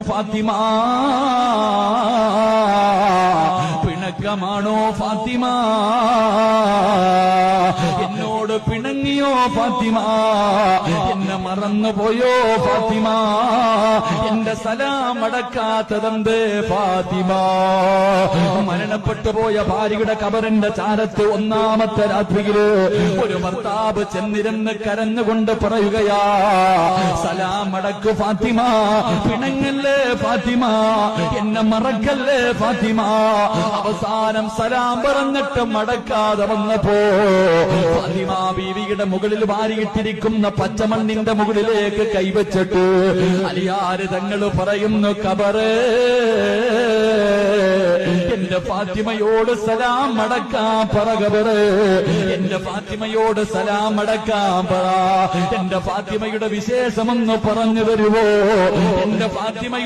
ഫാത്തിമ പിണക്കമാണോ ഫാത്തിമ? എന്നോട് പിണങ്ങിയോ ഫാത്തിമ? എന്നെ മറന്നുപോയോ ഫാത്തിമ? എന്റെ സലാം അടക്കാത്തതെന്ത് ഫാത്തിമ? മരണപ്പെട്ടു പോയ ഭാര്യയുടെ കബറിന്റെ ചാരത്ത് ഒന്നാമത്തെ രാത്രിയില് ഒരു ഭർത്താവ് ചെന്നിരുന്ന് കരഞ്ഞുകൊണ്ട് പറയുകയാ, സലാം അടക്കു ഫാത്തിമ, പിണങ്ങല്ലേ ഫാത്തിമ, എന്നെ മറക്കല്ലേ ഫാത്തിമ. അവസാനം സലാം പറഞ്ഞിട്ട് മടക്കാതെ വന്നപ്പോ ഫാത്തിമ ബീവിയുടെ മുകളിൽ വാരിയിട്ടിരിക്കുന്ന പച്ചമണ്ണിന്റെ മുകളിലേക്ക് കൈവച്ചിട്ട് അലിയാര് തങ്ങൾ പറയുന്നു, കബറേ എന്റെ ഫാത്തിമയോട് സലാം അടക്കാൻ പറ, കബറേ എന്റെ ഫാത്തിമയോട് സലാം അടക്കാൻ പറ. എന്റെ ഫാത്തിമയുടെ വിശേഷമെന്ന് പറഞ്ഞു തരുവോ? എന്റെ ഫാത്തിമ